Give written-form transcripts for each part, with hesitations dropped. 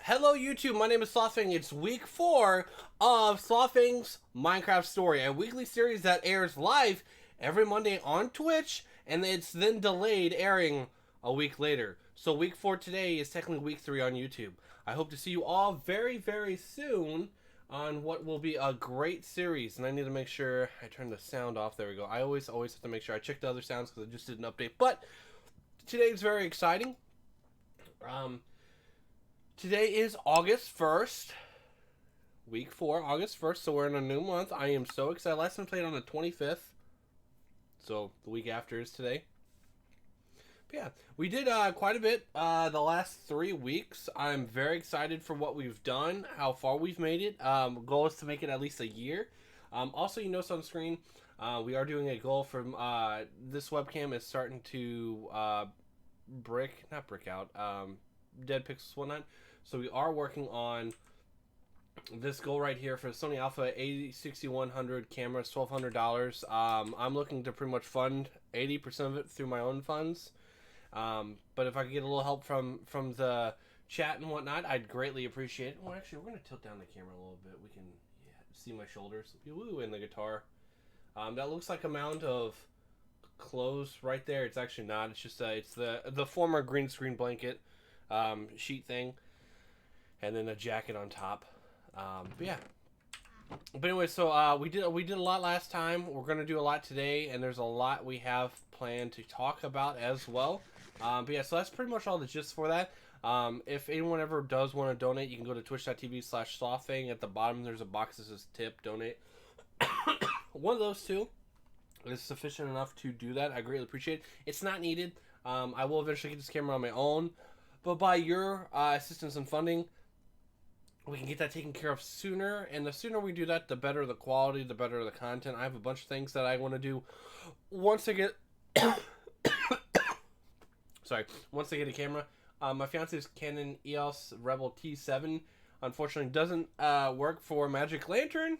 Hello YouTube, my name is SlothFang. It's week 4 of SlothFang's Minecraft Story, a weekly series that airs live every Monday on Twitch, and it's then delayed airing a week later. So week 4 today is technically week 3 on YouTube. I hope to see you all very, very soon on what will be a great series. And I need to make sure I turn the sound off. There we go. I always have to make sure I check the other sounds because I just did an update. But today's very exciting. Today is August 1st, week 4, August 1st, so we're in a new month. I am so excited. Last time I played on the 25th, so the week after is today. But yeah, we did quite a bit the last 3 weeks. I'm very excited for what we've done, how far we've made it. Goal is to make it at least a year. Also, you notice on the screen, we are doing a goal from this webcam is starting to not brick out, dead pixels, whatnot. So we are working on this goal right here for the Sony Alpha 6100 camera, $1,200. I'm looking to pretty much fund 80% of it through my own funds. But if I could get a little help from the chat and whatnot, I'd greatly appreciate it. Well, actually, we're going to tilt down the camera a little bit. We can see my shoulders. Woo, and the guitar. That looks like a mound of clothes right there. It's actually not. It's just it's the former green screen blanket sheet thing, and then a jacket on top. But yeah. But anyway, so we did a lot last time. We're gonna do a lot today, and there's a lot we have planned to talk about as well. But yeah, so that's pretty much all the gist for that. If anyone ever does want to donate, you can go to twitch.tv/SlothFang. At the bottom, there's a box that says tip, donate. One of those two is sufficient enough to do that. I greatly appreciate it. It's not needed. I will eventually get this camera on my own, but by your assistance and funding, we can get that taken care of sooner. And the sooner we do that, the better the quality, the better the content. I have a bunch of things that I want to do once I get once I get a camera. My fiance's Canon EOS Rebel T7 unfortunately doesn't work for Magic Lantern.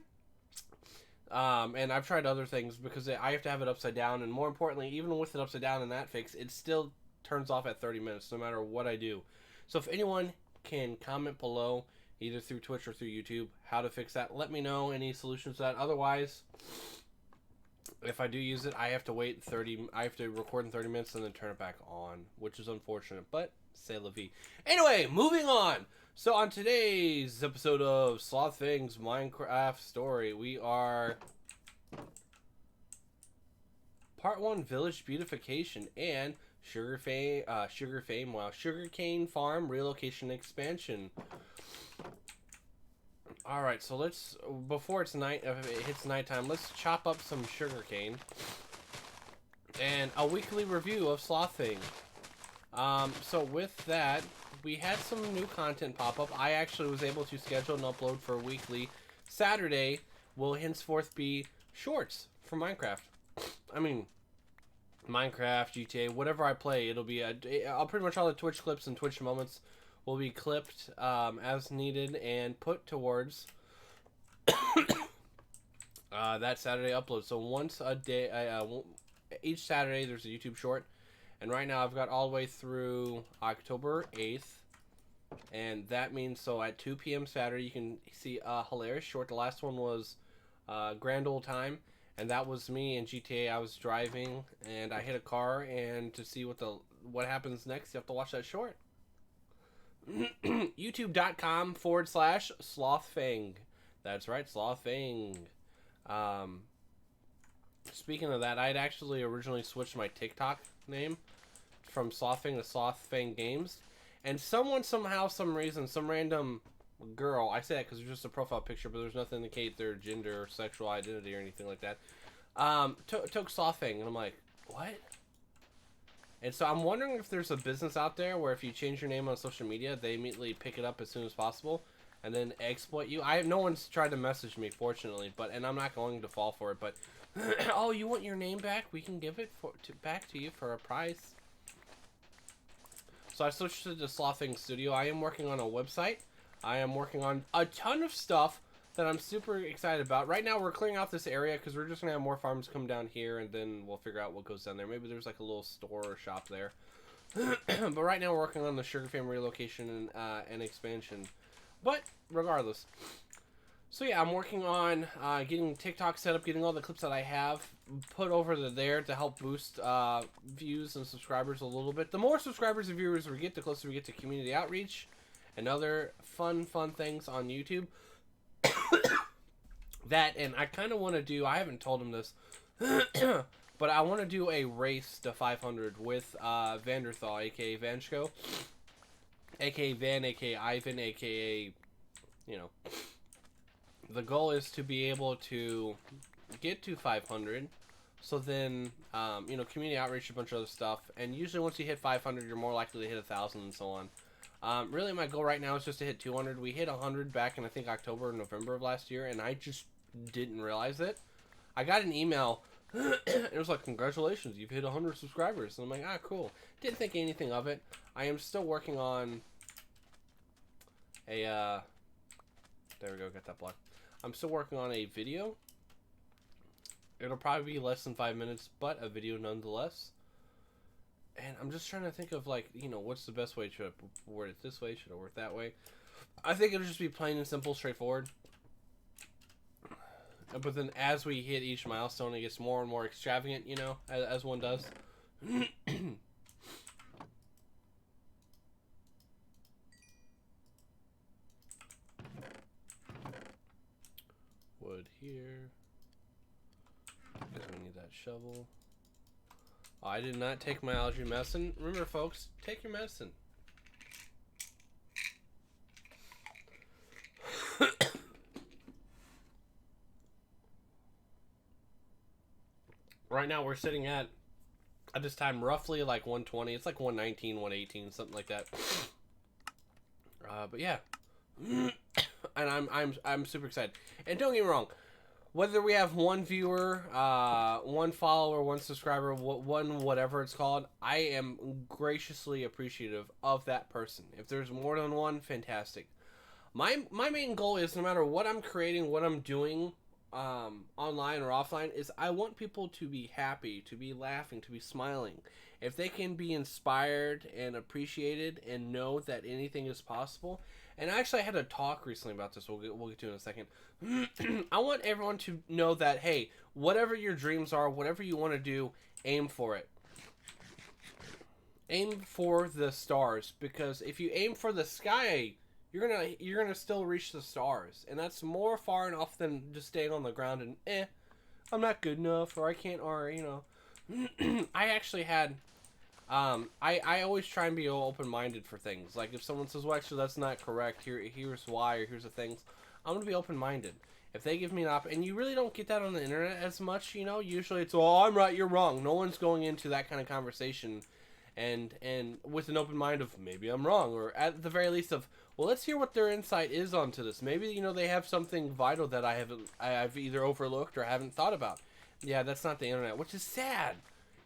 And I've tried other things because I have to have it upside down, and more importantly, even with it upside down and that fix, it still turns off at 30 minutes no matter what I do. So if anyone can comment below, either through Twitch or through YouTube, how to fix that, let me know any solutions to that. Otherwise, if I do use it, I have to record in 30 minutes and then turn it back on, which is unfortunate, but c'est la vie. Anyway, moving on. So on today's episode of SlothFang's Minecraft Story, we are Part 1, Village Beautification, and Sugarcane Farm Relocation Expansion. Alright, so let's, before it's night, if it hits nighttime, let's chop up some sugarcane. And a weekly review of SlothFang. So with that, we had some new content pop up. I actually was able to schedule an upload for a weekly. Saturday will henceforth be shorts for Minecraft. I mean, Minecraft, GTA, whatever I play, it'll be pretty much all the Twitch clips and Twitch moments will be clipped as needed and put towards that Saturday upload. So once a day, each Saturday there's a YouTube short. And right now I've got all the way through October 8th. And that means, so at 2 p.m. Saturday, you can see a hilarious short. The last one was Grand Old Time. And that was me in GTA. I was driving and I hit a car. And to see what happens next, you have to watch that short. YouTube.com/SlothFang. That's right, SlothFang. Speaking of that, I'd actually originally switched my TikTok name from SlothFang to SlothFang Games, and someone somehow, some reason, some random girl, I say that because it's just a profile picture, but there's nothing to indicate their gender or sexual identity or anything like that, took SlothFang, and I'm like, what? And so I'm wondering if there's a business out there where if you change your name on social media, they immediately pick it up as soon as possible and then exploit you. No one's tried to message me, fortunately, and I'm not going to fall for it, but oh, you want your name back? We can give it back to you for a price. So I switched to the SlothFang Studio. I am working on a website. I am working on a ton of stuff that I'm super excited about. Right now, we're clearing out this area because we're just going to have more farms come down here, and then we'll figure out what goes down there. Maybe there's like a little store or shop there. But right now we're working on the Sugarcane relocation and expansion. But regardless, so yeah, I'm working on getting TikTok set up, getting all the clips that I have put over to there to help boost views and subscribers a little bit. The more subscribers and viewers we get, the closer we get to community outreach and other fun things on YouTube. That, and I kind of want to do, I haven't told him this, but I want to do a race to 500 with Vanderthal, aka Vanchko, aka Van, aka Ivan, aka, you know. The goal is to be able to get to 500, so then, you know, community outreach, a bunch of other stuff, and usually once you hit 500, you're more likely to hit 1,000 and so on. Really, my goal right now is just to hit 200. We hit 100 back in, I think, October or November of last year, and I just didn't realize it. I got an email, it was like, congratulations, you've hit 100 subscribers, and I'm like, ah, cool. Didn't think anything of it. I am still working on a, there we go, got that block. I'm still working on a video. It'll probably be less than 5 minutes, but a video nonetheless. And I'm just trying to think of, like, you know, what's the best way? Should I word it this way? Should I word it that way? I think it'll just be plain and simple, straightforward. But then as we hit each milestone, it gets more and more extravagant, you know, as one does. Wood here. Because we need that shovel. Oh, I did not take my allergy medicine. Remember, folks, take your medicine. Right now we're sitting at this time roughly like 120. It's like 119, 118, something like that. But yeah. And I'm super excited. And don't get me wrong, whether we have one viewer, one follower, one subscriber, one whatever it's called, I am graciously appreciative of that person. If there's more than one, fantastic. My main goal is, no matter what I'm creating, what I'm doing, online or offline, is I want people to be happy, to be laughing, to be smiling. If they can be inspired and appreciated and know that anything is possible. And actually, I had a talk recently about this. We'll get to it in a second. I want everyone to know that, hey, whatever your dreams are, whatever you want to do, aim for it. Aim for the stars, because if you aim for the sky, you're gonna still reach the stars, and that's more far enough than just staying on the ground and I'm not good enough, or I can't, or you know. I actually had. I always try and be open-minded for things. Like, if someone says, well, actually, that's not correct, here's why, or here's the things, I'm going to be open-minded. If they give me an and you really don't get that on the internet as much, you know, usually it's, oh, I'm right, you're wrong. No one's going into that kind of conversation and with an open mind of, maybe I'm wrong, or at the very least of, well, let's hear what their insight is onto this. Maybe, you know, they have something vital that I've either overlooked or haven't thought about. Yeah, that's not the internet, which is sad.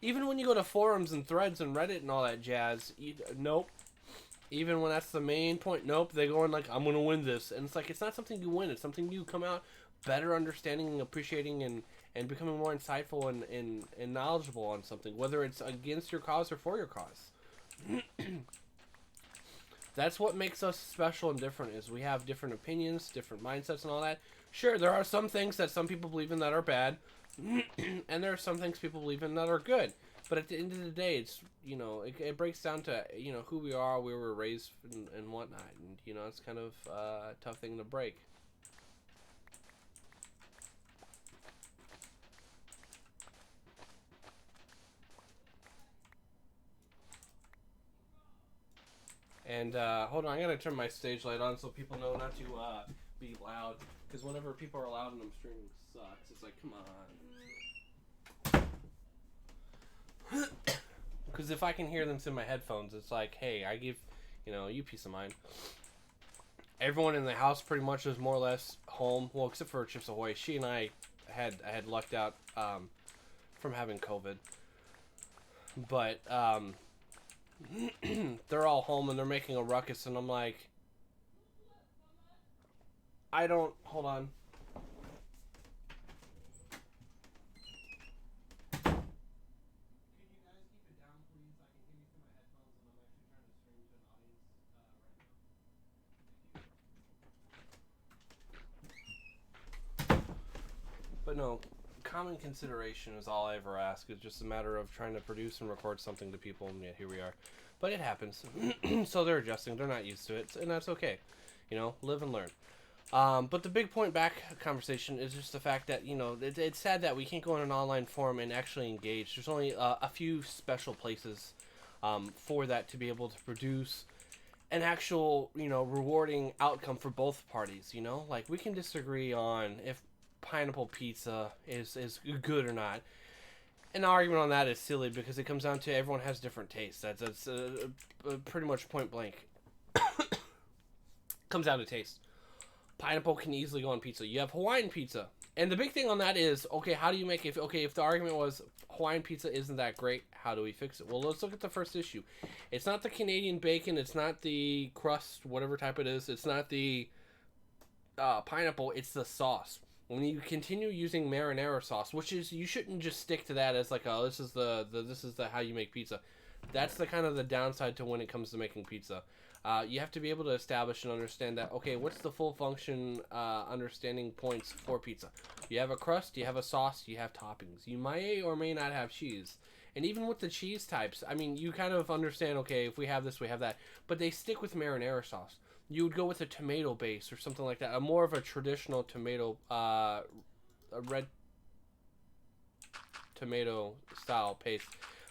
Even when you go to forums and threads and Reddit and all that jazz, nope. Even when that's the main point, nope. They go in like, I'm going to win this. And it's like, it's not something you win. It's something you come out better understanding and appreciating and becoming more insightful and knowledgeable on something. Whether it's against your cause or for your cause. That's what makes us special and different, is we have different opinions, different mindsets and all that. Sure, there are some things that some people believe in that are bad. And there are some things people believe in that are good, but at the end of the day, it's, you know, it breaks down to, you know, who we are, where we're raised, and whatnot, and, you know, it's kind of a tough thing to break. And hold on, I gotta turn my stage light on so people know not to be loud, because whenever people are loud and I'm streaming, sucks. It's like, come on. Because if I can hear them through my headphones, it's like, hey, I give, you know, you peace of mind. Everyone in the house pretty much is more or less home. Well, except for Chips Ahoy. She and I had lucked out from having COVID. But they're all home and they're making a ruckus, and I'm like, I don't, hold on. Can you guys keep it down, please? I can hear you through my headphones. But no, common consideration is all I ever ask. It's just a matter of trying to produce and record something to people, and yeah, here we are. But it happens. So they're adjusting. They're not used to it, and that's okay. You know, live and learn. But the big point back conversation is just the fact that, you know, it's sad that we can't go in an online forum and actually engage. There's only a few special places for that to be able to produce an actual, you know, rewarding outcome for both parties, you know? Like, we can disagree on if pineapple pizza is good or not. An argument on that is silly because it comes down to everyone has different tastes. That's pretty much point blank. Comes down to taste. Pineapple can easily go on pizza. You have Hawaiian pizza. And the big thing on that is, okay, how do you make it? Okay, if the argument was Hawaiian pizza isn't that great, how do we fix it? Well, let's look at the first issue. It's not the Canadian bacon. It's not the crust, whatever type it is. It's not the pineapple. It's the sauce. When you continue using marinara sauce, which is, you shouldn't just stick to that as like, oh, this is the how you make pizza. That's the kind of the downside to when it comes to making pizza. You have to be able to establish and understand that, okay, what's the full function understanding points for pizza? You have a crust, you have a sauce, you have toppings. You may or may not have cheese. And even with the cheese types, I mean, you kind of understand, okay, if we have this, we have that. But they stick with marinara sauce. You would go with a tomato base or something like that. A more of a traditional tomato, a red tomato style paste.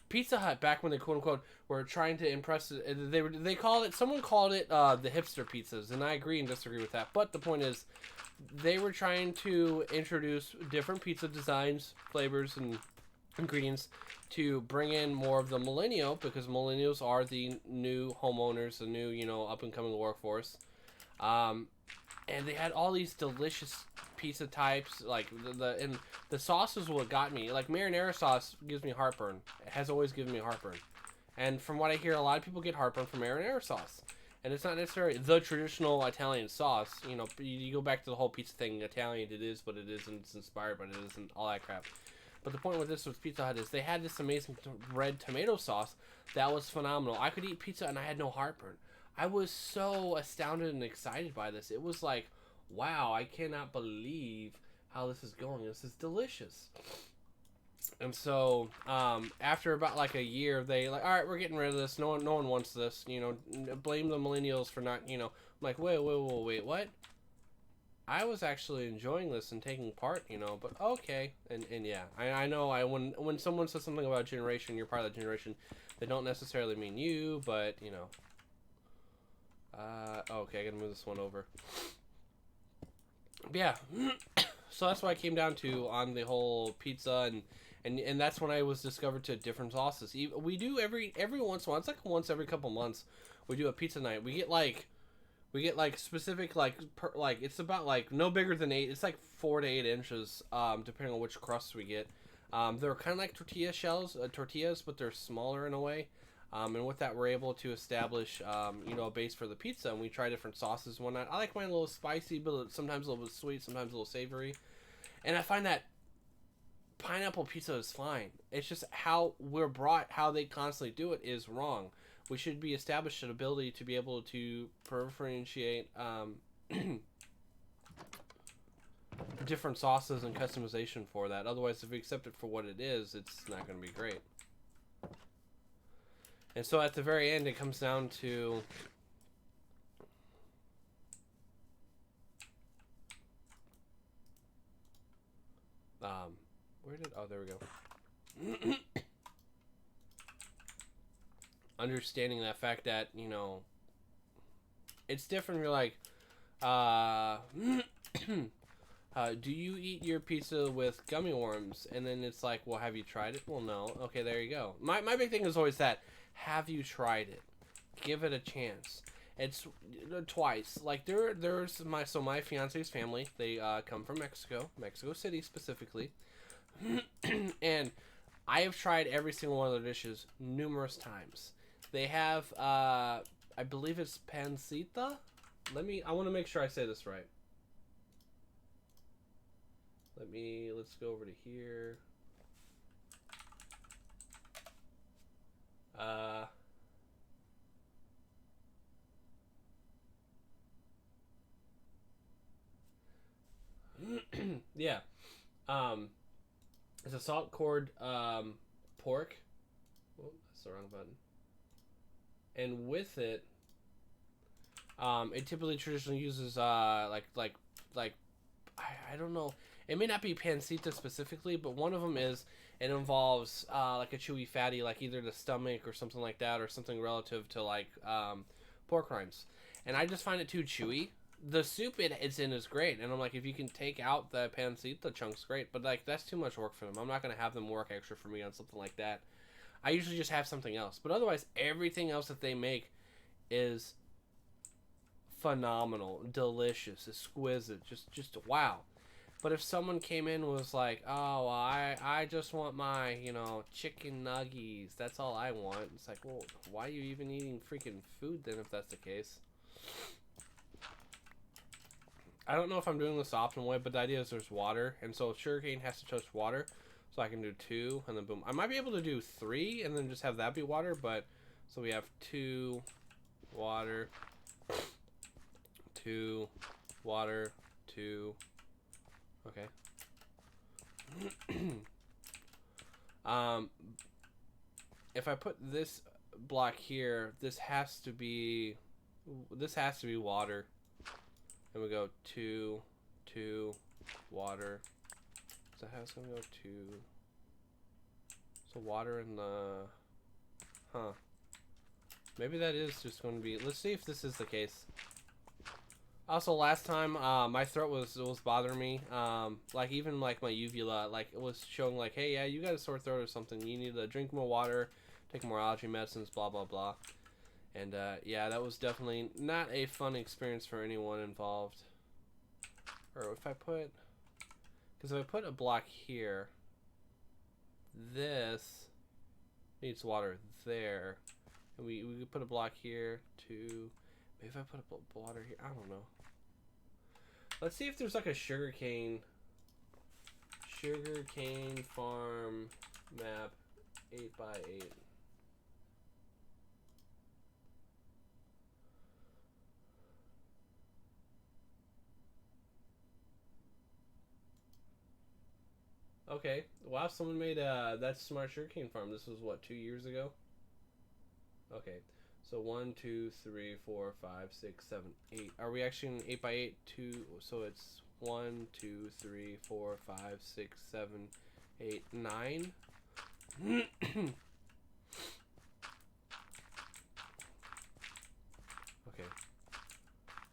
Pizza Hut, back when they quote unquote were trying to impress, they called it, someone called it the hipster pizzas, and I agree and disagree with that. But the point is, they were trying to introduce different pizza designs, flavors, and ingredients to bring in more of the millennial, because millennials are the new homeowners, the new, you know, up and coming workforce. And they had all these delicious pizza types, like and the sauce is what got me. Like, marinara sauce gives me heartburn. It has always given me heartburn. And from what I hear, a lot of people get heartburn from marinara sauce. And it's not necessarily the traditional Italian sauce. You know, you go back to the whole pizza thing, Italian, it is what it is, and it's inspired, but it isn't, all that crap. But the point with this with Pizza Hut is they had this amazing red tomato sauce that was phenomenal. I could eat pizza and I had no heartburn. I was so astounded and excited by this. It was like, wow, I cannot believe how this is going. This is delicious. And so, after about like a year, they like, all right, we're getting rid of this. No one wants this. You know, blame the millennials for not. You know, I'm like, wait, what? I was actually enjoying this and taking part. You know, but okay, and yeah, I know. When someone says something about generation, you're part of that generation. They don't necessarily mean you, but you know. Okay, I gotta move this one over. But yeah, so that's what I came down to on the whole pizza, and that's when I was discovered to different sauces. We do every once in a while. It's like once every couple months we do a pizza night. We get like specific like it's about like no bigger than 8. It's like 4 to 8 inches, depending on which crusts we get. They're kind of like tortilla shells, tortillas, but they're smaller in a way. And with that, we're able to establish, you know, a base for the pizza, and we try different sauces and whatnot. I like mine a little spicy, but sometimes a little bit sweet, sometimes a little savory. And I find that pineapple pizza is fine. It's just how how they constantly do it is wrong. We should be established an ability to be able to differentiate different sauces and customization for that. Otherwise, if we accept it for what it is, it's not going to be great. And so at the very end, it comes down to there we go. Understanding that fact that, you know, it's different. You're like, do you eat your pizza with gummy worms? And then it's like, well, have you tried it? Well, no. Okay, there you go. My big thing is always that. Have you tried it? Give it a chance. It's twice. Like there's my fiance's family. They come from Mexico City specifically, and I have tried every single one of their dishes numerous times. They have I believe it's pancita. I want to make sure I say this right. Let's go over to here. Yeah. Um, it's a salt cord pork. Oh, that's the wrong button. And with it, it typically traditionally uses like I don't know. It may not be pancita specifically, but one of them is. It involves like a chewy fatty, like either the stomach or something like that, or something relative to like pork rinds. And I just find it too chewy. The soup it's in is great, and I'm like, if you can take out the pancita chunks, great. But like that's too much work for them. I'm not gonna have them work extra for me on something like that. I usually just have something else. But otherwise, everything else that they make is phenomenal, delicious, exquisite, just wow. But if someone came in and was like, "Oh, I just want my, chicken nuggies. That's all I want." It's like, well, why are you even eating freaking food then if that's the case? I don't know if I'm doing this the optimal way, but the idea is there's water, and so Sugarcane has to touch water, so I can do 2, and then boom. I might be able to do 3, and then just have that be water, but so we have 2, water, 2, water, 2. Okay. If I put this block here, this has to be water. And we go 2, 2, water. So how's gonna go 2? So water in the, maybe that is just going to be. Let's see if this is the case. Also, last time, my throat was bothering me. Like even like my uvula, like it was showing like, hey, yeah, you got a sore throat or something. You need to drink more water, take more allergy medicines, blah blah blah. And yeah, that was definitely not a fun experience for anyone involved. Or if I put, because if I put a block here, this needs water there, and we could put a block here too. Maybe if I put a water here, I don't know. Let's see if there's like a sugarcane farm map 8x8. Okay, wow, someone made that smart sugarcane farm. This was what, 2 years ago? Okay, so 1, 2, 3, 4, 5, 6, 7, 8. Are we actually in 8x8? 2, so it's 1, 2, 3, 4, 5, 6, 7, 8, 9. Okay.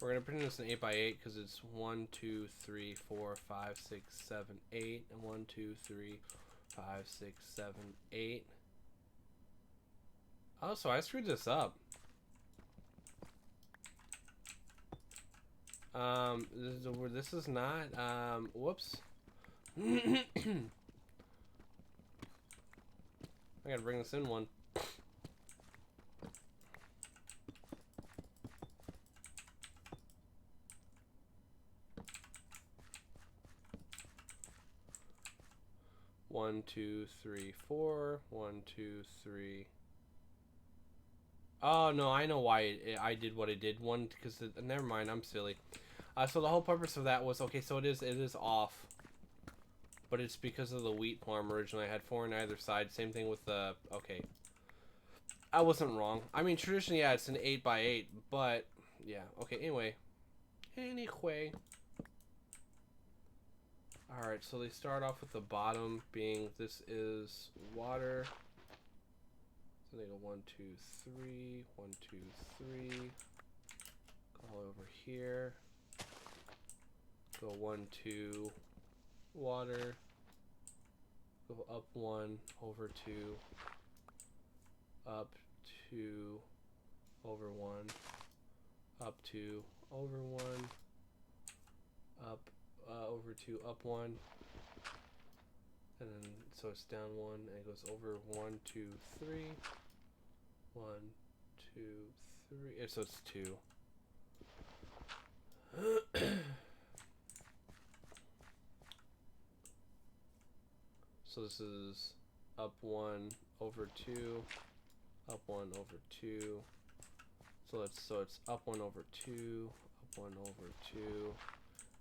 We're gonna put this in 8x8 because it's 1, 2, 3, 4, 5, 6, 7, 8, and 1, 2, 3, 5, 6, 7, 8. Oh, so I screwed this up. This is not, whoops. I gotta bring this in one. One, 2, 3, 4. 1, 2, 3. Oh no, I know why I did what I did. One, because never mind, I'm silly. So the whole purpose of that was, okay, so it is off, but it's because of the wheat farm originally. I had 4 on either side. Same thing with the, okay, I wasn't wrong. I mean, traditionally, yeah, it's an 8x8, but yeah, okay. Anyway. All right, so they start off with the bottom being, this is water. So they go 1, 2, 3, 1, 2, 3. Go over here. Go 1, 2, water. Go up 1, over 2, up 2, over 1, up 2, over 1, up over 2, up 1, and then so it's down 1, and it goes over 1, 2, 3, 1, 2, 3, so it's 2. So this is up 1, over 2, up 1, over 2. So it's up 1 over 2, up 1 over 2,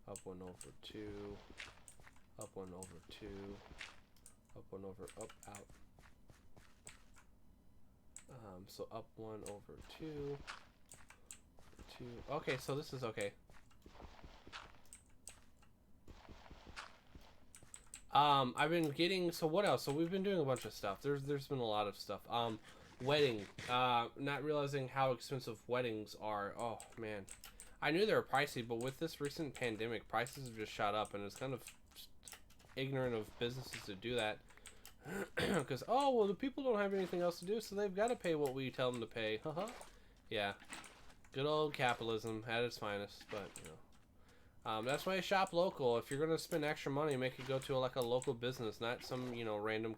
up 1 over 2, Up 1 over 2. Up 1 over, up, out. So up 1 over 2. 2. Okay, so this is okay. I've been getting, so what else? So we've been doing a bunch of stuff. There's been a lot of stuff. Wedding. Not realizing how expensive weddings are. Oh, man. I knew they were pricey, but with this recent pandemic, prices have just shot up, and it's kind of ignorant of businesses to do that. Because, oh, well, the people don't have anything else to do, so they've got to pay what we tell them to pay. Haha. Yeah. Good old capitalism at its finest, but, you know. That's why I shop local. If you're going to spend extra money, make it go to like a local business, not some, you know, random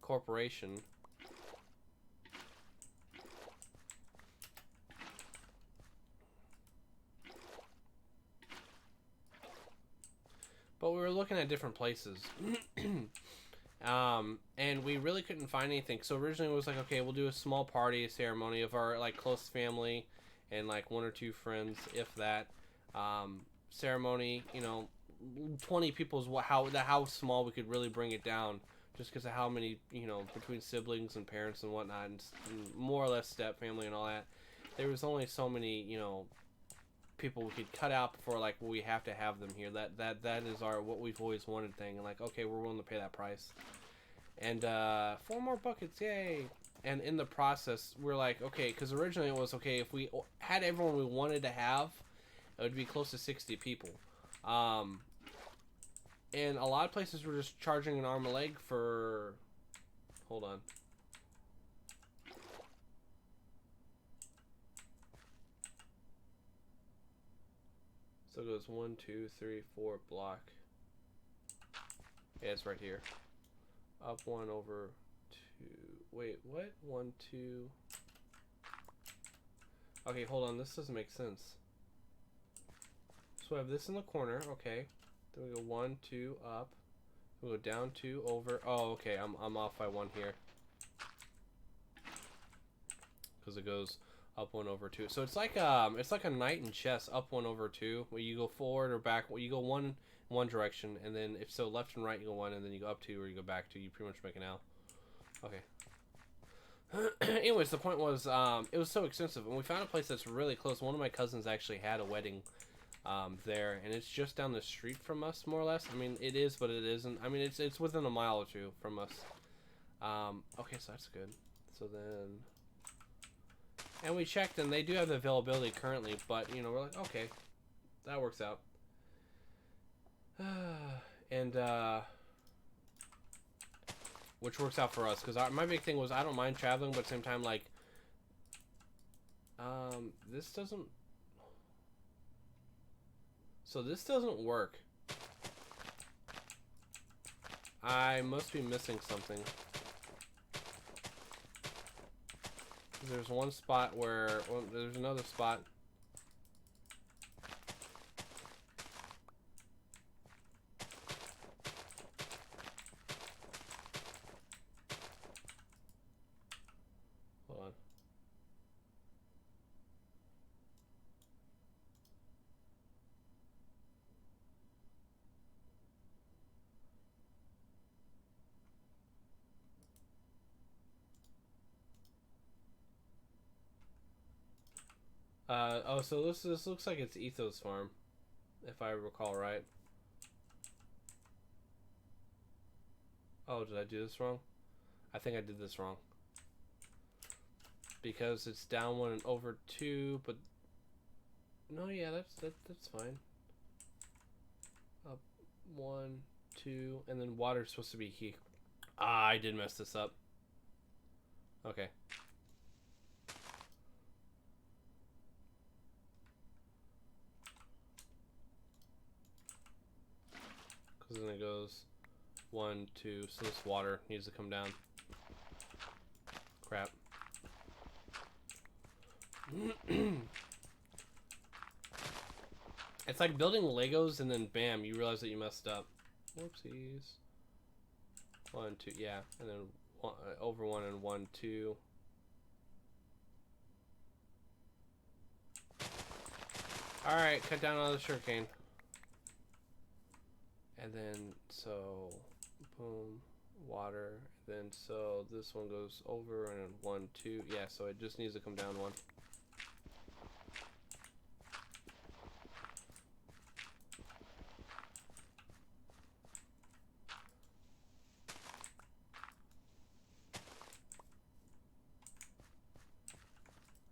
corporation. But we were looking at different places. And we really couldn't find anything. So originally it was like, okay, we'll do a small party, a ceremony of our like close family and like 1 or 2 friends, if that. Ceremony, you know, 20 people is how small we could really bring it down, just because of how many, you know, between siblings and parents and whatnot, and more or less step family and all that. There was only so many, you know, people we could cut out before like, well, we have to have them here. That is our what we've always wanted thing, and like, okay, we're willing to pay that price. And 4 more buckets, yay! And in the process, we're like, okay, because originally it was okay if we had everyone we wanted to have, it would be close to 60 people. And a lot of places were just charging an arm and a leg for. Hold on. So it goes 1, 2, 3, 4 block. Yeah, it's right here. Up 1 over 2. Wait, what? 1, 2. Okay, hold on. This doesn't make sense. So I have this in the corner. Okay. Then we go 1, 2 up. We go down 2 over. Oh, okay. I'm off by 1 here. Because it goes up 1 over 2. So it's like a knight in chess. Up 1 over 2, where you go forward or back. Well, you go one direction, and then if so, left and right you go 1, and then you go up 2 or you go back 2. You pretty much make an L. Okay. Anyways, the point was, it was so expensive, and we found a place that's really close. One of my cousins actually had a wedding there, and it's just down the street from us, more or less. I mean, it is, but it isn't. I mean, it's within a mile or 2 from us. Okay, so that's good. So then, and we checked, and they do have the availability currently, but, you know, we're like, okay, that works out. And, which works out for us, because my big thing was I don't mind traveling, but at the same time, like, this doesn't, so this doesn't work. I must be missing something. There's one spot where, well, there's another spot. Hold on. Oh, so this looks like it's Ethos Farm, if I recall right. Oh, did I do this wrong? I think I did this wrong. Because it's down 1 and over 2, but no, yeah, that's fine. Up 1, 2, and then water's supposed to be here. Ah, I did mess this up. Okay. Because then it goes 1, 2, so this water needs to come down. Crap. It's like building Legos and then bam, you realize that you messed up. Whoopsies. 1, 2, yeah, and then over 1 and 1, 2. All right, cut down on the sugarcane. And then, so, boom, water. Then, so this one goes over and then 1, 2. Yeah, so it just needs to come down 1.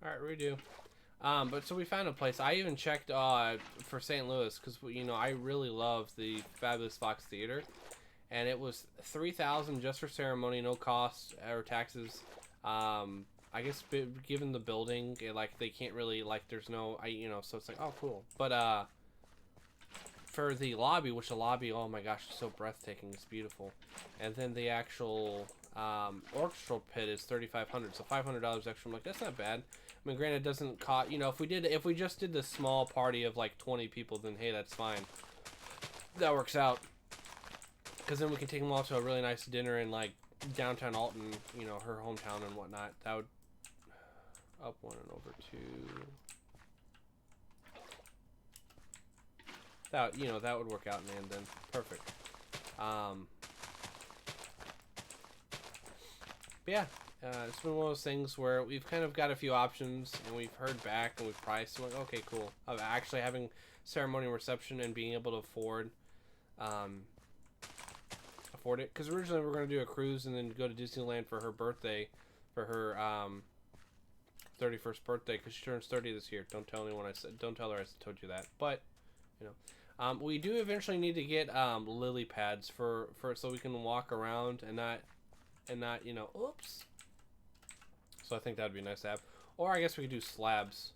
Alright, redo. But so we found a place. I even checked for St. Louis because, you know, I really love the Fabulous Fox Theater. And it was $3,000 just for ceremony, no costs or taxes. I guess given the building, like they can't really, like, there's no, you know, so it's like, oh, cool. But for the lobby, which the lobby, oh my gosh, is so breathtaking, it's beautiful. And then the actual orchestral pit is $3,500, so $500 extra. I'm like, that's not bad. I mean, granted, it doesn't cost, you know, if we just did the small party of like 20 people, then hey, that's fine. That works out. Because then we can take them all to a really nice dinner in like downtown Alton, you know, her hometown and whatnot. That would up 1 and over 2. That, you know, that would work out in the end then. Perfect. But yeah, it's been one of those things where we've kind of got a few options and we've heard back and we've priced. And we're like, okay, cool. Of actually having ceremonial reception and being able to afford it. Because originally we were going to do a cruise and then go to Disneyland for her birthday, for her 31st birthday, because she turns 30 this year. Don't tell anyone don't tell her I told you that. But you know, we do eventually need to get lily pads for so we can walk around and not you know, oops. So I think that'd be nice to have. Or I guess we could do slabs.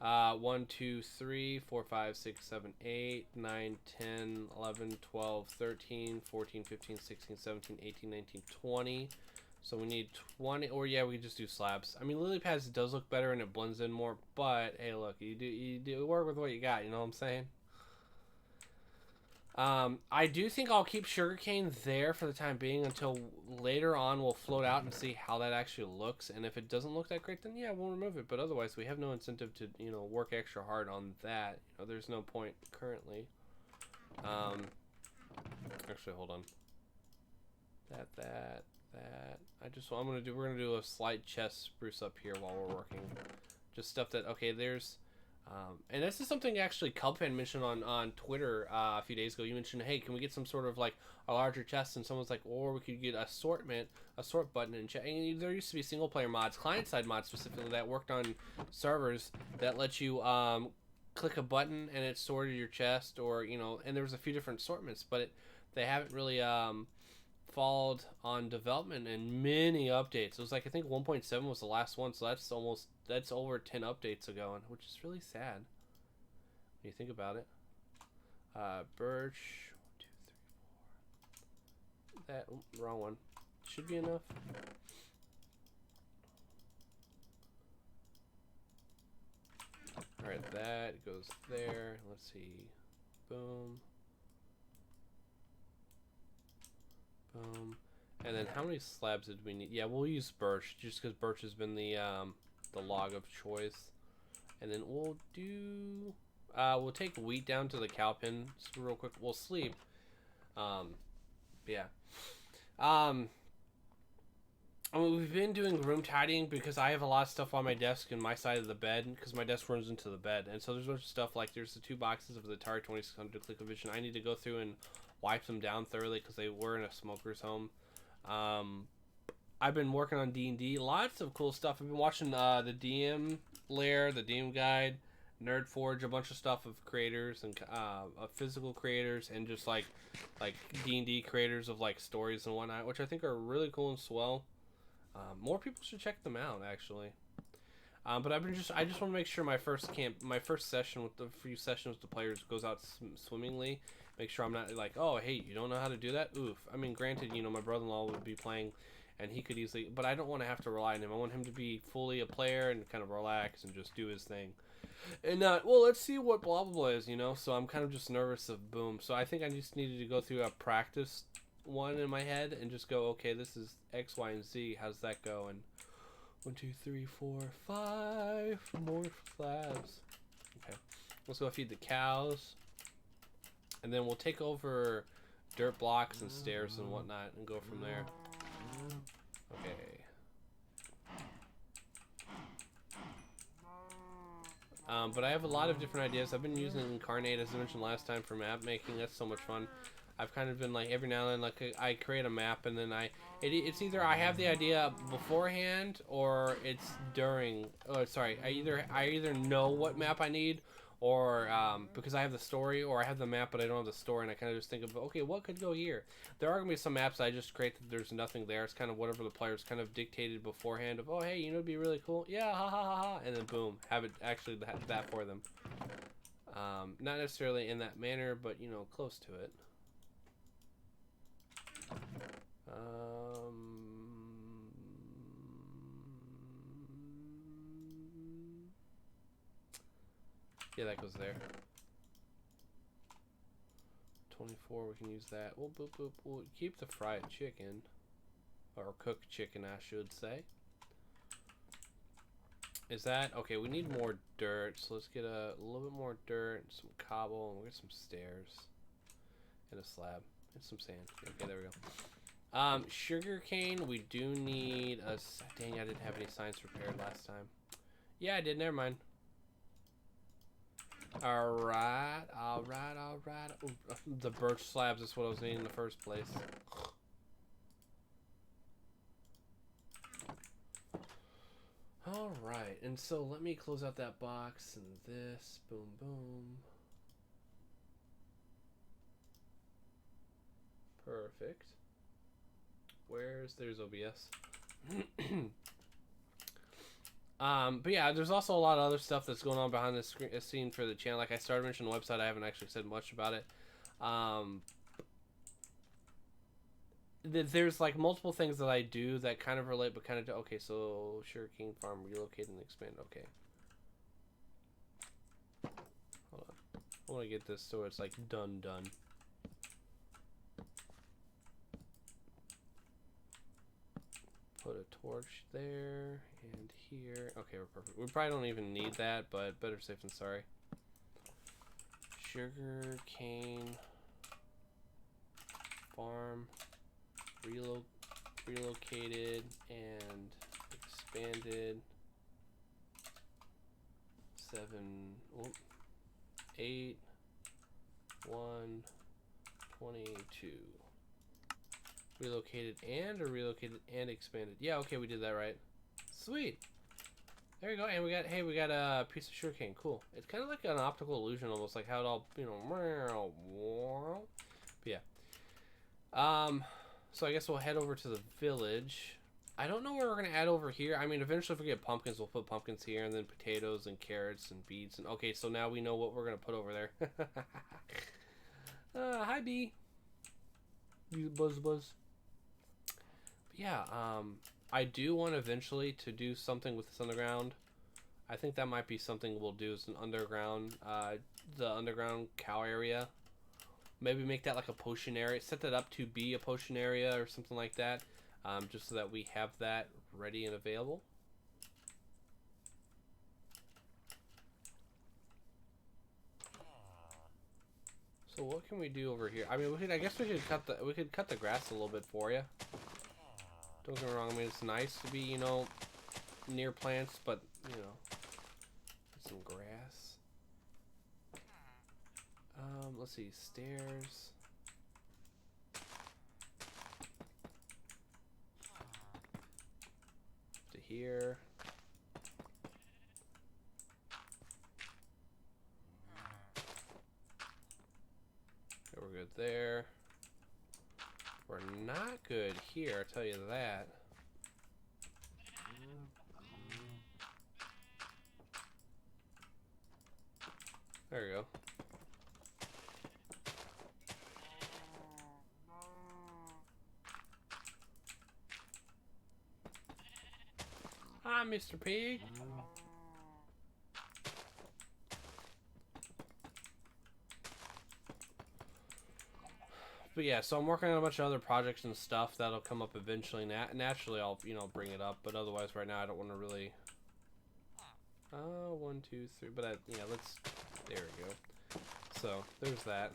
1, 2, 3, 4, 5, 6, 7, 8, 9, 10, 11, 12, 13, 14, 15, 16, 17, 18, 19, 20. So we need 20, or yeah, we could just do slabs. I mean, lily pads does look better and it blends in more, but hey, look, you do work with what you got, you know what I'm saying? I do think I'll keep Sugarcane there for the time being until later on we'll float out and see how that actually looks. And if it doesn't look that great, then yeah, we'll remove it. But otherwise, we have no incentive to, you know, work extra hard on that. You know, there's no point currently. Actually, hold on. That. We're gonna do a slight chest spruce up here while we're working. Just stuff that, okay, there's... and this is something actually Cubfan mentioned on Twitter a few days ago. You mentioned, hey, can we get some sort of like a larger chest? And someone's like, or we could get a sort button and there used to be single player mods, client side mods specifically, that worked on servers that let you click a button and it sorted your chest, or you know, and there was a few different assortments, but they haven't really followed on development and many updates. It was like, I think 1.7 was the last one, so that's over 10 updates ago, which is really sad when you think about it. Birch, 1, 2, 3, 4. That wrong one. Should be enough. All right, that goes there. Let's see. Boom. And then how many slabs did we need? Yeah, we'll use birch just because birch has been the log of choice. And then we'll do we'll take wheat down to the cow pen real quick. We'll sleep. Yeah. I mean, we've been doing room tidying because I have a lot of stuff on my desk in my side of the bed because my desk runs into the bed, and so there's a bunch of stuff like there's the 2 boxes of the Atari 2600 ColecoVision. I need to go through and wipe them down thoroughly because they were in a smoker's home. I've been working on D&D, lots of cool stuff. I've been watching the DM Lair, the DM Guide, Nerd Forge, a bunch of stuff of creators and of physical creators and just like D&D creators of like stories and whatnot, which I think are really cool and swell. More people should check them out actually. But I just want to make sure my first session with the few sessions with the players goes out swimmingly. Make sure I'm not like, oh, hey, you don't know how to do that? Oof. I mean, granted, you know, my brother-in-law would be playing, and he could easily, but I don't want to have to rely on him. I want him to be fully a player and kind of relax and just do his thing. And not, well, let's see what blah, blah, blah is, you know? So I'm kind of just nervous of boom. So I think I just needed to go through a practice one in my head and just go, okay, this is X, Y, and Z. How's that go? And 1, 2, 3, 4, 5 more slabs. Okay, let's go feed the cows. And then we'll take over dirt blocks and stairs and whatnot and go from there. Okay. But I have a lot of different ideas. I've been using Incarnate, as I mentioned last time, for map making. That's so much fun. I've kind of been like every now and then, like I create a map and then it's either I have the idea beforehand or it's during. Oh, sorry. I either know what map I need, or because I have the story, or I have the map but I don't have the story, and I kind of just think of, okay, what could go here? There are gonna be some maps I just create that there's nothing there. It's kind of whatever the players kind of dictated beforehand of, oh hey, you know, it'd be really cool. Yeah, ha ha ha ha, and then boom, have it actually that for them. Not necessarily in that manner, but you know, close to it. Yeah, that goes there. 24, we can use that. We'll boop boop. We'll keep the fried chicken, or cooked chicken, I should say. Is that okay? We need more dirt, so let's get a little bit more dirt, some cobble, and we'll get some stairs, and a slab, and some sand. Okay, there we go. Sugarcane, we do need a... Dang, I didn't have any signs prepared last time. Yeah, I did. Never mind. Alright. Ooh, the birch slabs is what I was needing in the first place. Alright, and so let me close out that box and this. Boom, boom. Perfect. There's OBS. But yeah, there's also a lot of other stuff that's going on behind the scene for the channel. Like I started mentioning the website, I haven't actually said much about it. There's like multiple things that I do that kind of relate, but kind of okay. So Sugarcane Farm relocated and expanded. Okay. Hold on. I want to get this so it's like done. Put a torch there and here. Okay, we're perfect. We probably don't even need that, but better safe than sorry. Sugarcane Farm relocated and expanded. 8 1 22. Relocated and expanded. Yeah, okay, we did that right. Sweet. There you go. And we got a piece of sugarcane. Cool. It's kind of like an optical illusion, almost like how it all, you know. But yeah. So I guess we'll head over to the village. I don't know where we're gonna add over here. I mean, eventually if we get pumpkins, we'll put pumpkins here, and then potatoes and carrots and beets. And okay, so now we know what we're gonna put over there. Hi, bee. You buzz. But yeah, I do want eventually to do something with this underground. I think that might be something we'll do as an underground, the underground cow area. Maybe make that like a potion area. Set that up to be a potion area or something like that. Just so that we have that ready and available. So what can we do over here? I mean, I guess we could cut the grass a little bit for you. Don't get me wrong. I mean, it's nice to be, you know, near plants, but you know, some grass. Let's see, stairs. To here. Okay, we're good there. We're not good here, I'll tell you that. There we go. Hi, Mr. Pig. But yeah, so I'm working on a bunch of other projects and stuff that'll come up eventually. Naturally, I'll, you know, bring it up. But otherwise, right now, I don't want to really... 1, 2, 3. But yeah, let's... There we go. So, there's that.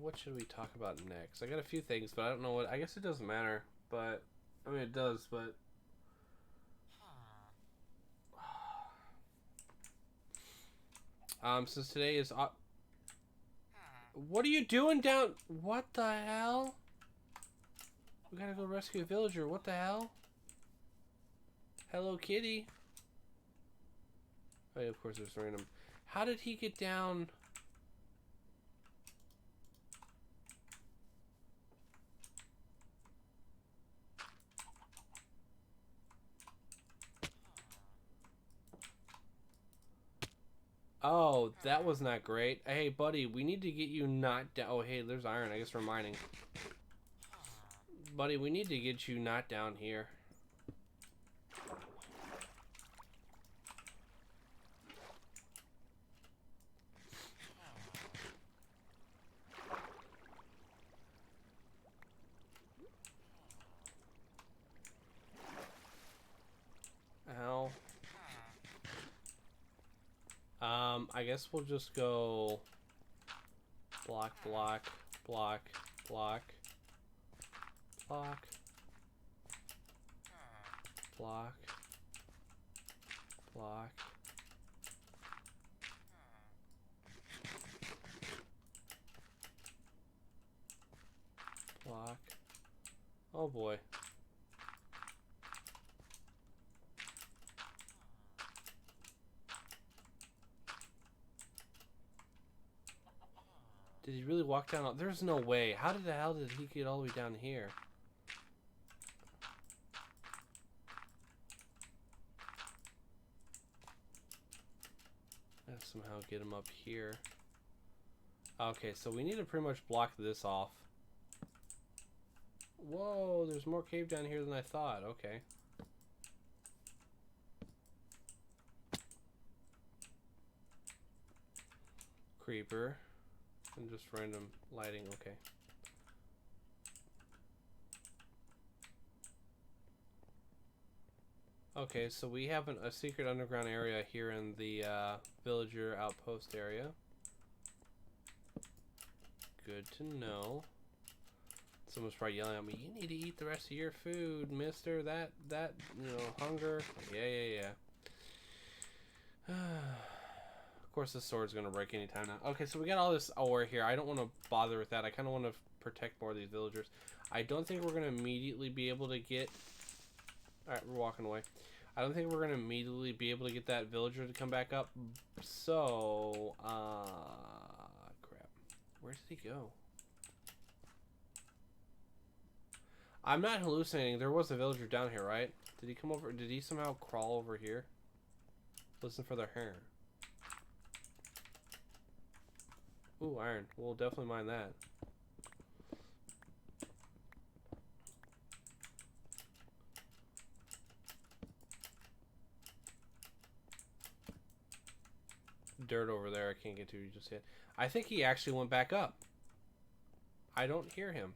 what should we talk about next? I got a few things, but I don't know what. I guess it doesn't matter, but I mean it does, but since today is what are you doing down? What the hell? We gotta go rescue a villager. What the hell? Hello, kitty. Oh, yeah, of course there's random. How did he get down? Oh, that was not great. Hey, buddy, we need to get you not down. Oh, hey, there's iron. I guess we're mining. Buddy, we need to get you not down here. Ow. I guess we'll just go block, block, block, block, block, block, block. Block. Oh boy. Did he really walk down? There's no way. How the hell did he get all the way down here? Let's somehow get him up here. Okay, so we need to pretty much block this off. Whoa, there's more cave down here than I thought. Okay. Creeper. And just random lighting. Okay. Okay, so we have a secret underground area here in the villager outpost area. Good to know. Someone's probably yelling at me, you need to eat the rest of your food, mister. That, you know, hunger. Yeah. Of course, this sword's going to break anytime now. Okay, so we got all this ore here. I don't want to bother with that. I kind of want to protect more of these villagers. I don't think we're going to immediately be able to get... Alright, we're walking away. I don't think we're going to immediately be able to get that villager to come back up. So, crap. Where did he go? I'm not hallucinating. There was a villager down here, right? Did he come over? Did he somehow crawl over here? Listen for their hair. Ooh, iron. We'll definitely mine that. Dirt over there I can't get to just yet. I think he actually went back up. I don't hear him.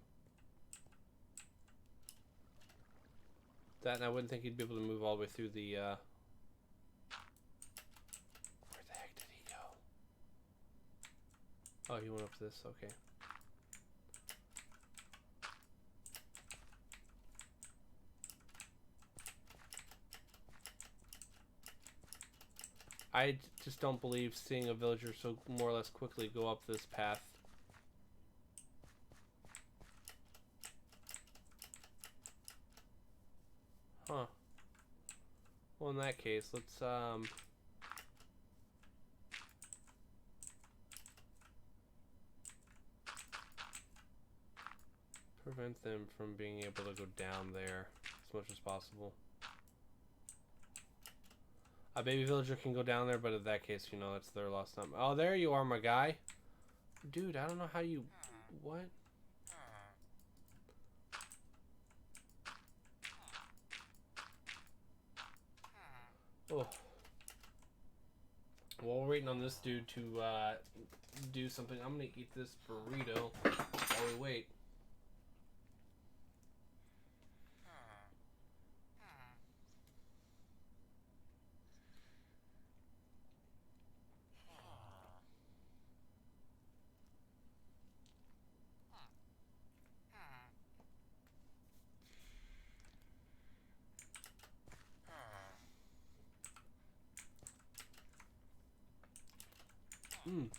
That, and I wouldn't think he'd be able to move all the way through the, Where the heck did he go? Oh, he went up this, okay. I just don't believe seeing a villager so more or less quickly go up this path. Huh. Well, in that case, let's, prevent them from being able to go down there as much as possible. A baby villager can go down there, but in that case, you know, that's their lost time. Oh, there you are, my guy. Dude, I don't know how you... What? Oh. While we're waiting on this dude to do something, I'm gonna eat this burrito while we wait. Mm.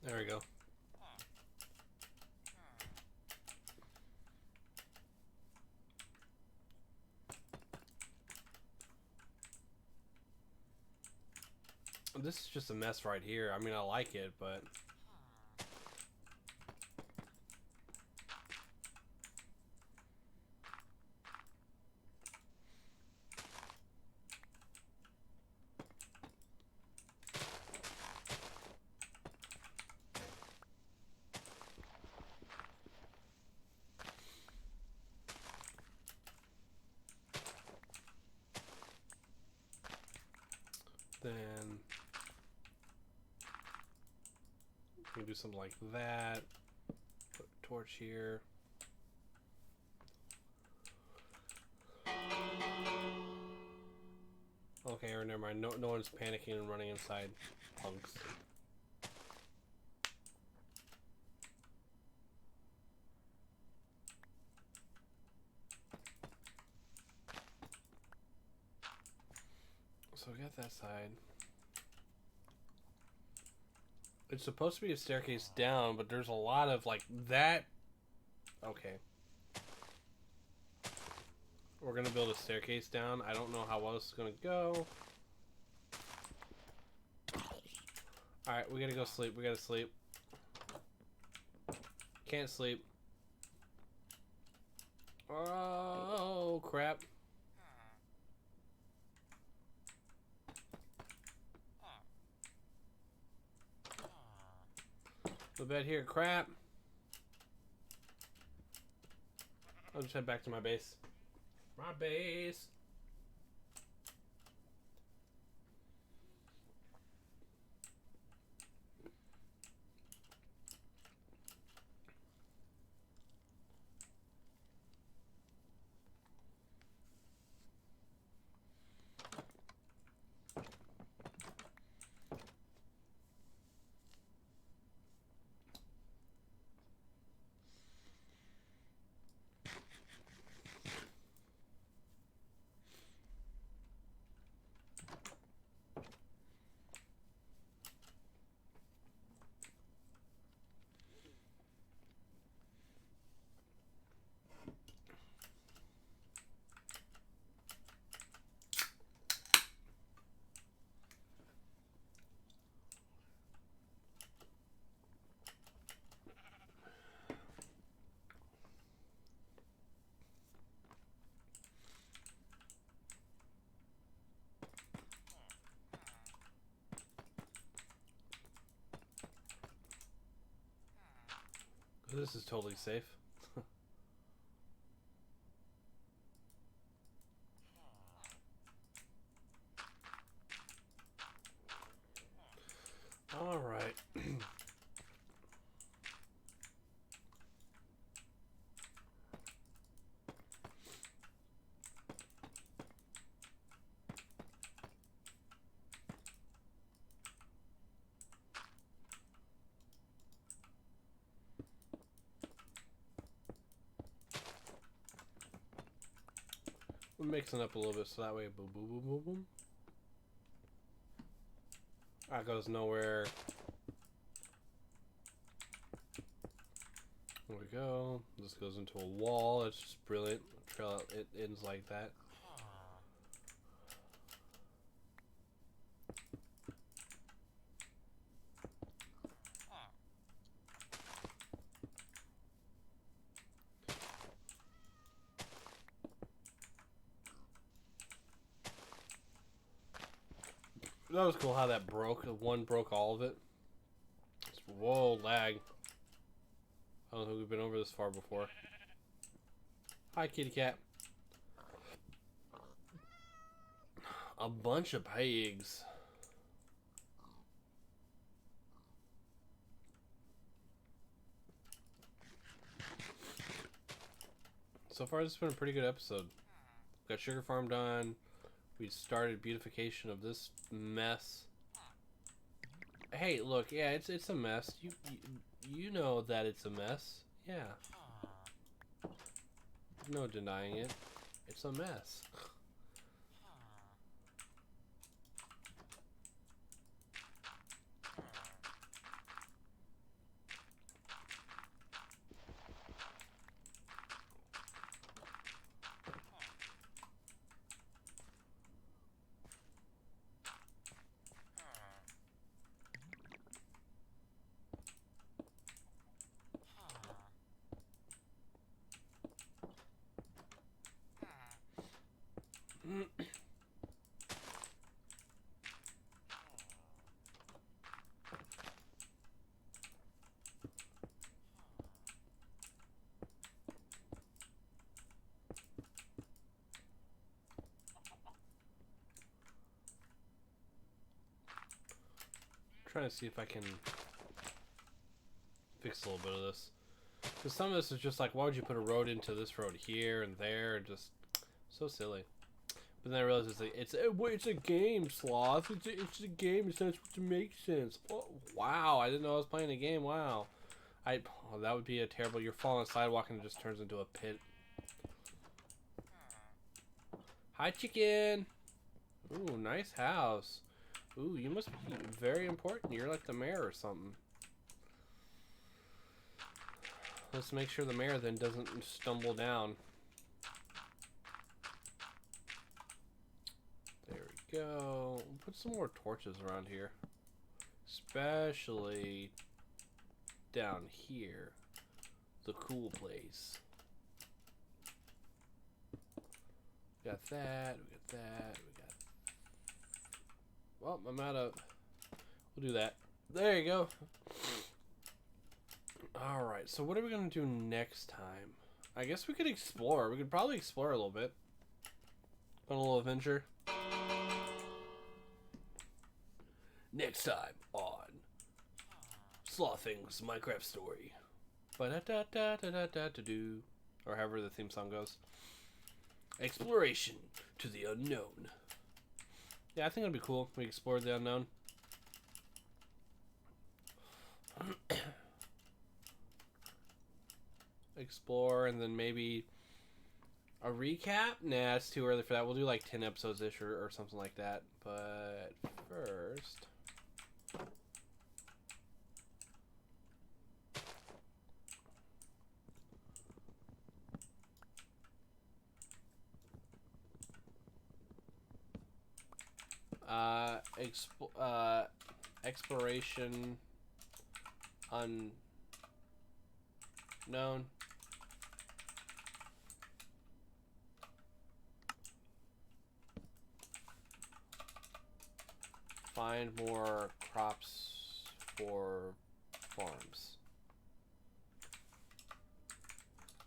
There we go. This is just a mess right here. I mean, I like it, but... Then... we can do something like that. Put a torch here. Okay, or never mind. No one's panicking and running inside. Punks. So we got that side. It's supposed to be a staircase down, but there's a lot of like that. Okay. We're gonna build a staircase down. I don't know how well this is gonna go. Alright, we gotta go sleep. We gotta sleep. Can't sleep. Oh, crap. The bed here, crap. I'll just head back to my base. My base. This is totally safe. All right. We're mixing up a little bit so that way boom, boom, boom, boom, boom. That goes nowhere. There we go. This goes into a wall. It's just brilliant. Trail out, it ends like that. That was cool how that broke. One broke all of it. Whoa, lag. I don't think we've been over this far before. Hi, kitty cat. A bunch of pigs. So far, this has been a pretty good episode. Got Sugar Farm done. We started beautification of this mess. Hey, look, yeah, it's a mess. You know that it's a mess. Yeah. No denying it. It's a mess. Trying to see if I can fix a little bit of this. Because some of this is just like, why would you put a road into this road here and there? And just so silly. But then I realized it's a game, Sloth. It's a game. It's not supposed to make sense. Oh, wow, I didn't know I was playing a game. Wow. Oh, that would be a terrible. You're falling on the sidewalk and it just turns into a pit. Hi, chicken. Ooh, nice house. Ooh, you must be very important. You're like the mayor or something. Let's make sure the mayor then doesn't stumble down. There we go. Put some more torches around here. Especially down here. The cool place. We got that. We got that. We got... Well, I'm out of... We'll do that. There you go. Alright, so what are we going to do next time? I guess we could explore. We could probably explore a little bit. On a little adventure. Next time on SlothFang's Minecraft story. Ba-da-da-da-da-da-da-do. Or however the theme song goes. Exploration to the unknown. Yeah, I think it'd be cool if we explored the unknown. Explore and then maybe a recap? Nah, it's too early for that. We'll do like 10 episodes-ish or something like that. But first... exploration unknown. Find more crops for farms.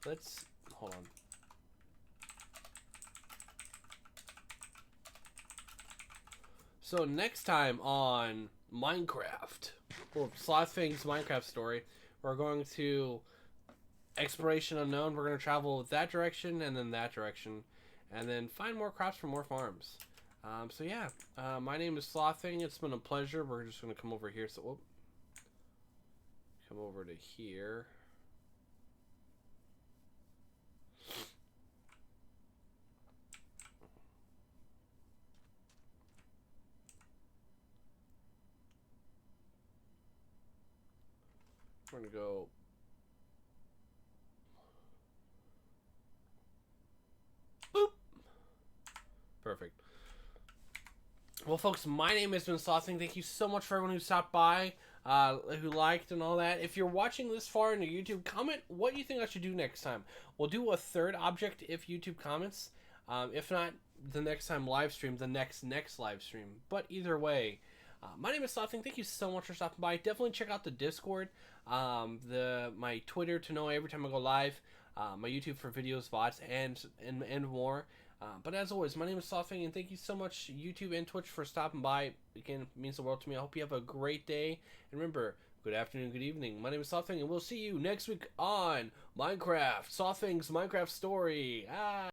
Let's hold on. So next time on Minecraft, or SlothFang's Minecraft story, we're going to exploration unknown. We're going to travel that direction and then that direction, and then find more crops for more farms. So yeah, my name is SlothFang. It's been a pleasure. We're just going to come over here. So whoop, come over to here. We're going to go... Boop! Perfect. Well, folks, my name has been SlothFang. Thank you so much for everyone who stopped by, who liked and all that. If you're watching this far into YouTube, comment what you think I should do next time. We'll do a third object if YouTube comments. If not, the next time live stream, the next live stream. But either way... my name is SlothFang. Thank you so much for stopping by. Definitely check out the Discord, my Twitter to know every time I go live, my YouTube for videos, VODs, and more. But as always, my name is SlothFang, and thank you so much, YouTube and Twitch, for stopping by. Again, it means the world to me. I hope you have a great day. And remember, good afternoon, good evening. My name is SlothFang, and we'll see you next week on Minecraft. SlothFang's Minecraft story. Ah!